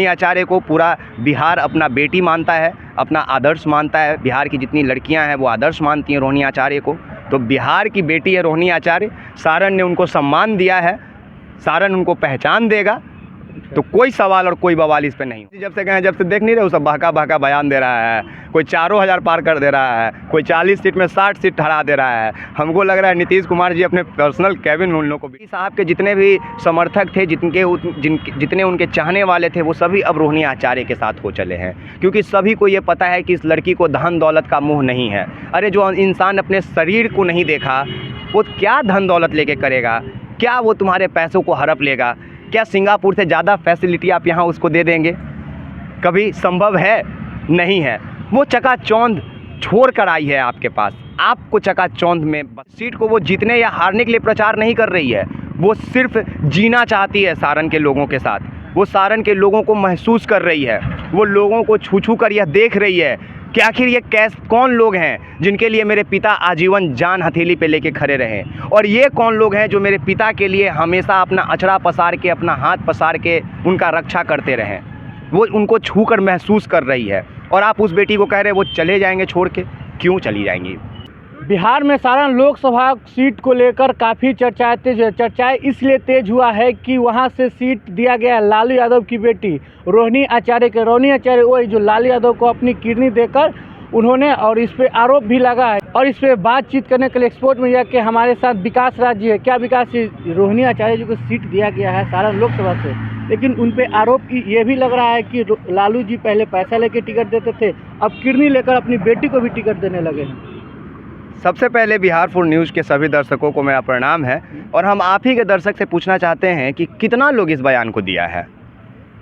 आचार्य को पूरा बिहार अपना बेटी मानता है, अपना आदर्श मानता है। बिहार की जितनी लड़कियां हैं वो आदर्श मानती हैं रोहिणी आचार्य को। तो बिहार की बेटी है रोहिणी आचार्य। सारण ने उनको सम्मान दिया है, सारण उनको पहचान देगा। तो कोई सवाल और कोई बवाल इस पे नहीं। जब से कहें, जब से देख नहीं रहे हो, सब बहका बहका बयान दे रहा है। कोई 4,000 पार कर दे रहा है, कोई 40 सीट में 60 सीट हरा दे रहा है। हमको लग रहा है नीतीश कुमार जी अपने पर्सनल कैबिन में उन लोगों को भी साहब के जितने भी समर्थक थे, जितने उनके चाहने वाले थे, वो सभी अब रोहिणी आचार्य के साथ हो चले हैं। क्योंकि सभी को ये पता है कि इस लड़की को धन दौलत का मोह नहीं है। अरे जो इंसान अपने शरीर को नहीं देखा, वो क्या धन दौलत लेके करेगा? क्या वो तुम्हारे पैसों को हड़प लेगा? क्या सिंगापुर से ज़्यादा फैसिलिटी आप यहाँ उसको दे देंगे? कभी संभव है? नहीं है। वो चकाचौंध छोड़ कर आई है आपके पास। आपको चकाचौंध में सीट को वो जीतने या हारने के लिए प्रचार नहीं कर रही है। वो सिर्फ जीना चाहती है सारण के लोगों के साथ। वो सारण के लोगों को महसूस कर रही है। वो लोगों को छू छू कर यह देख रही है कि आखिर ये कौन लोग हैं जिनके लिए मेरे पिता आजीवन जान हथेली पे लेके खड़े रहे, और ये कौन लोग हैं जो मेरे पिता के लिए हमेशा अपना अचड़ा पसार के, अपना हाथ पसार के उनका रक्षा करते रहें। वो उनको छू कर महसूस कर रही है। और आप उस बेटी को कह रहे हैं वो चले जाएंगे छोड़ के। क्यों चली जाएंगी? बिहार में सारण लोकसभा सीट को लेकर काफ़ी चर्चाएं इसलिए तेज हुआ है कि वहां से सीट दिया गया है लालू यादव की बेटी रोहिणी आचार्य के। रोहिणी आचार्य वही जो लालू यादव को अपनी किडनी देकर उन्होंने, और इस पे आरोप भी लगा है, और इस पे बातचीत करने के लिए एक्सपोर्ट मीडिया के हमारे साथ विकास राज जी है। क्या विकास जी, रोहिणी आचार्य जी को सीट दिया गया है सारण लोकसभा से, लेकिन उन पे आरोप ये भी लग रहा है कि लालू जी पहले पैसा लेके टिकट देते थे, अब किडनी लेकर अपनी बेटी को भी टिकट देने लगे हैं। सबसे पहले बिहार 4 न्यूज़ के सभी दर्शकों को मेरा प्रणाम है। और हम आप ही के दर्शक से पूछना चाहते हैं कि कितना लोग इस बयान को दिया है?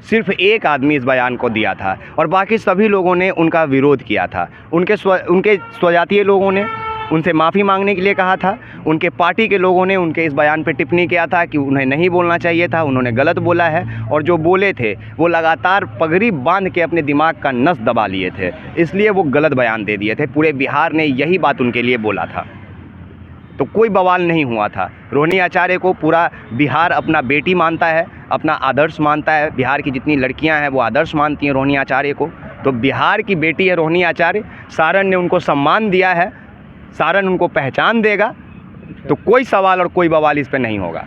सिर्फ एक आदमी इस बयान को दिया था और बाकी सभी लोगों ने उनका विरोध किया था। उनके स्वजातीय लोगों ने उनसे माफ़ी मांगने के लिए कहा था। उनके पार्टी के लोगों ने उनके इस बयान पर टिप्पणी किया था कि उन्हें नहीं बोलना चाहिए था, उन्होंने गलत बोला है। और जो बोले थे वो लगातार पगड़ी बांध के अपने दिमाग का नस दबा लिए थे, इसलिए वो गलत बयान दे दिए थे। पूरे बिहार ने यही बात उनके लिए बोला था, तो कोई बवाल नहीं हुआ था। रोहिणी आचार्य को पूरा बिहार अपना बेटी मानता है, अपना आदर्श मानता है। बिहार की जितनी लड़कियां हैं वो आदर्श मानती हैं रोहिणी आचार्य को। तो बिहार की बेटी है रोहिणी आचार्य। सारण ने उनको सम्मान दिया है, सारण उनको पहचान देगा। तो कोई सवाल और कोई बवाल इस पे नहीं होगा,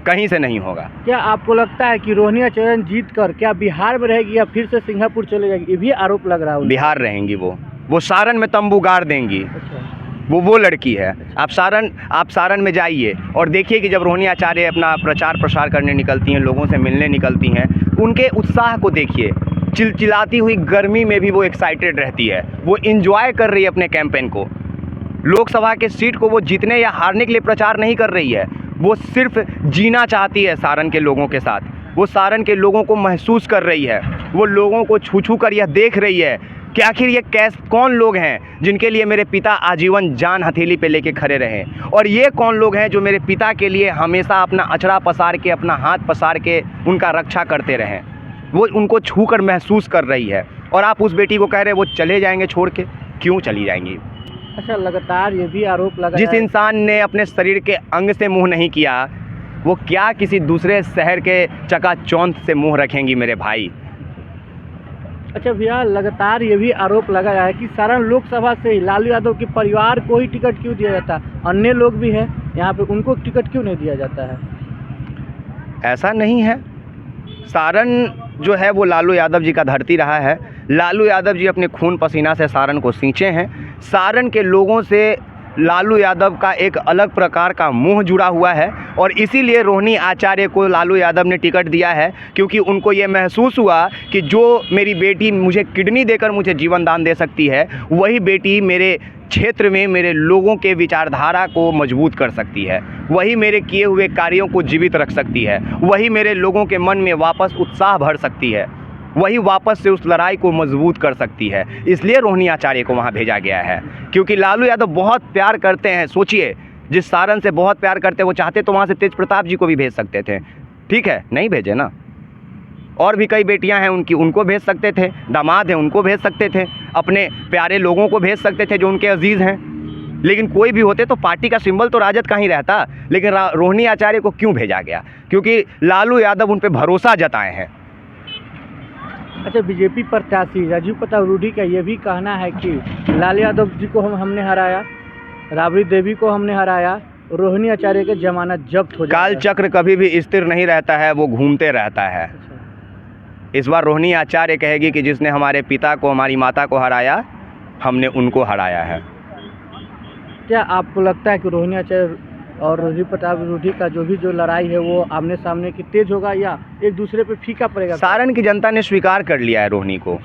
कहीं से नहीं होगा। क्या आपको लगता है कि रोहिणी आचार्य जीत कर क्या बिहार में रहेगी या फिर से सिंगापुर चले जाएगी? ये भी आरोप लग रहा है। बिहार रहेंगी वो सारण में तंबू गाड़ देंगी। वो लड़की है। आप सारण में जाइए और देखिए कि जब रोहिणी आचार्य अपना प्रचार प्रसार करने निकलती हैं, लोगों से मिलने निकलती हैं, उनके उत्साह को देखिए। चिलचिलाती हुई गर्मी में भी वो एक्साइटेड रहती है, वो इंजॉय कर रही है अपने कैंपेन को। लोकसभा के सीट को वो जीतने या हारने के लिए प्रचार नहीं कर रही है। वो सिर्फ जीना चाहती है सारण के लोगों के साथ। वो सारण के लोगों को महसूस कर रही है। वो लोगों को छू छू कर यह देख रही है कि आखिर ये कौन लोग हैं जिनके लिए मेरे पिता आजीवन जान हथेली पे लेके खड़े रहे, और ये कौन लोग हैं जो मेरे पिता के लिए हमेशा अपना अचड़ा पसार के, अपना हाथ पसार के उनका रक्षा करते रहें। वो उनको छू कर महसूस कर रही है। और आप उस बेटी को कह रहे हैं वो चले जाएंगे छोड़ के। क्यों चली जाएंगी? अच्छा, लगातार ये भी आरोप लगा जिस इंसान ने अपने शरीर के अंग से मुँह नहीं किया, वो क्या किसी दूसरे शहर के चकाचौंध से मुँह रखेंगी मेरे भाई? अच्छा भैया, लगातार ये भी आरोप लगा है कि सारण लोकसभा से ही लालू यादव के परिवार को ही टिकट क्यों दिया जाता है? अन्य लोग भी हैं यहाँ पे, उनको टिकट क्यों नहीं दिया जाता है? ऐसा नहीं है। सारण जो है वो लालू यादव जी का धरती रहा है। लालू यादव जी अपने खून पसीना से सारण को सींचे हैं। सारण के लोगों से लालू यादव का एक अलग प्रकार का मोह जुड़ा हुआ है, और इसीलिए रोहिणी आचार्य को लालू यादव ने टिकट दिया है। क्योंकि उनको ये महसूस हुआ कि जो मेरी बेटी मुझे किडनी देकर मुझे जीवन दान दे सकती है, वही बेटी मेरे क्षेत्र में मेरे लोगों के विचारधारा को मजबूत कर सकती है, वही मेरे किए हुए कार्यों को जीवित रख सकती है, वही मेरे लोगों के मन में वापस उत्साह भर सकती है, वही वापस से उस लड़ाई को मजबूत कर सकती है। इसलिए रोहिणी आचार्य को वहाँ भेजा गया है। क्योंकि लालू यादव बहुत प्यार करते हैं। सोचिए, जिस सारण से बहुत प्यार करते हैं, वो चाहते तो वहाँ से तेज प्रताप जी को भी भेज सकते थे। ठीक है, नहीं भेजे ना। और भी कई बेटियां हैं उनकी, उनको भेज सकते थे। दामाद हैं, उनको भेज सकते थे। अपने प्यारे लोगों को भेज सकते थे जो उनके अजीज़ हैं। लेकिन कोई भी होते तो पार्टी का सिंबल तो राजद का ही रहता। लेकिन रोहिणी आचार्य को क्यों भेजा गया? क्योंकि लालू यादव उन पर भरोसा जताए हैं। अच्छा, बीजेपी प्रत्याशी राजीव प्रताप रूडी का ये भी कहना है कि लालू यादव जी को हमने हराया, राबड़ी देवी को हमने हराया, रोहिणी आचार्य के जमानत जब्त हो काल जाएगा। चक्र कभी भी स्थिर नहीं रहता है, वो घूमते रहता है। अच्छा। इस बार रोहिणी आचार्य कहेगी कि जिसने हमारे पिता को, हमारी माता को हराया, हमने उनको हराया है। क्या आपको लगता है कि रोहिणी आचार्य और राजीव प्रताप रूडी का जो लड़ाई है वो आमने सामने की तेज होगा या एक दूसरे पे फीका पड़ेगा? सारण की जनता ने स्वीकार कर लिया है रोहिणी को।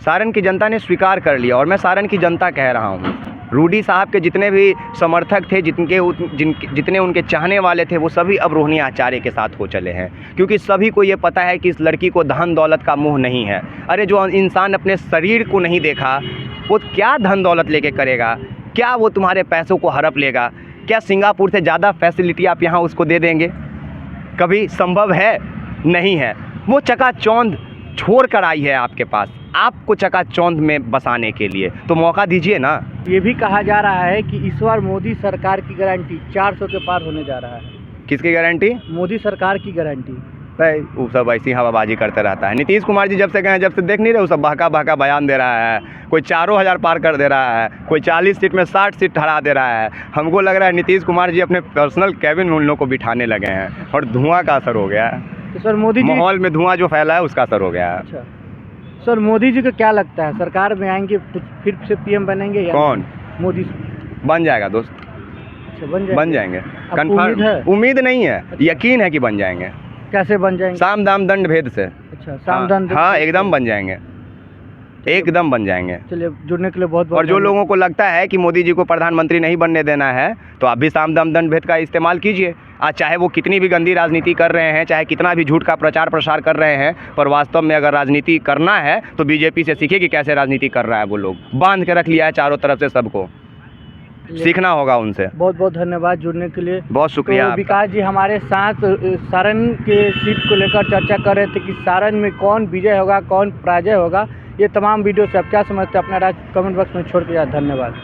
सारण की जनता ने स्वीकार कर लिया, और मैं सारण की जनता कह रहा हूँ, रूडी साहब के जितने भी समर्थक थे, जितने उनके चाहने वाले थे, वो सभी अब रोहिणी आचार्य के साथ हो चले हैं, क्योंकि सभी को ये पता है कि इस लड़की को धन दौलत का मोह नहीं है। अरे जो इंसान अपने शरीर को नहीं देखा, वो क्या धन दौलत लेके करेगा? क्या वो तुम्हारे पैसों को हड़प लेगा? क्या सिंगापुर से ज़्यादा फैसिलिटी आप यहाँ उसको दे देंगे? कभी संभव है? नहीं है। वो चकाचौंध छोड़ कर आई है आपके पास, आपको चकाचौंध में बसाने के लिए, तो मौका दीजिए ना। ये भी कहा जा रहा है कि इस बार मोदी सरकार की गारंटी 400 के पार होने जा रहा है। किसकी गारंटी? मोदी सरकार की गारंटी। भाई वो सब ऐसी हवाबाजी करते रहता है। नीतीश कुमार जी जब से गए हैं, जब से देख नहीं रहे, वो सब बहका बयान दे रहा है। कोई 4000 पार कर दे रहा है, कोई 40 सीट में 60 सीट हरा दे रहा है। हमको लग रहा है नीतीश कुमार जी अपने पर्सनल कैबिन में उन लोगों को बिठाने लगे हैं, और धुआं का असर हो गया है। तो सर मोदी जी, माहौल में धुआं जो फैला है उसका असर हो गया है। अच्छा सर, मोदी जी को क्या लगता है सरकार में आएंगे तो फिर से पीएम बनेंगे या कौन? मोदी बन जाएगा दोस्त, अच्छा, बन जाएंगे। उम्मीद है? कन्फर्म उम्मीद नहीं है, यकीन है कि बन जाएंगे। कैसे बन जाएंगे? साम दाम दंड भेद से। अच्छा, सामधान। हाँ, एकदम बन जाएंगे, एकदम बन जाएंगे। चलिए, जुड़ने के लिए बहुत बहुत और जो लोगों को लगता है कि मोदी जी को प्रधानमंत्री नहीं बनने देना है, तो आप भी साम दाम दंड भेद का इस्तेमाल कीजिए। आज चाहे वो कितनी भी गंदी राजनीति कर रहे हैं, चाहे कितना भी झूठ का प्रचार प्रसार कर रहे हैं, पर वास्तव में अगर राजनीति करना है तो बीजेपी से सीखिए कि कैसे राजनीति कर रहा है। वो लोग बांध के रख लिया है चारों तरफ से, सबको सीखना होगा उनसे। बहुत बहुत धन्यवाद जुड़ने के लिए। बहुत शुक्रिया तो आपका। विकास जी हमारे साथ सारण के सीट को लेकर चर्चा कर रहे थे कि सारण में कौन विजय होगा, कौन पराजय होगा। ये तमाम वीडियो से आप क्या समझते हैं, अपना राय कमेंट बॉक्स में छोड़ के जाए। धन्यवाद।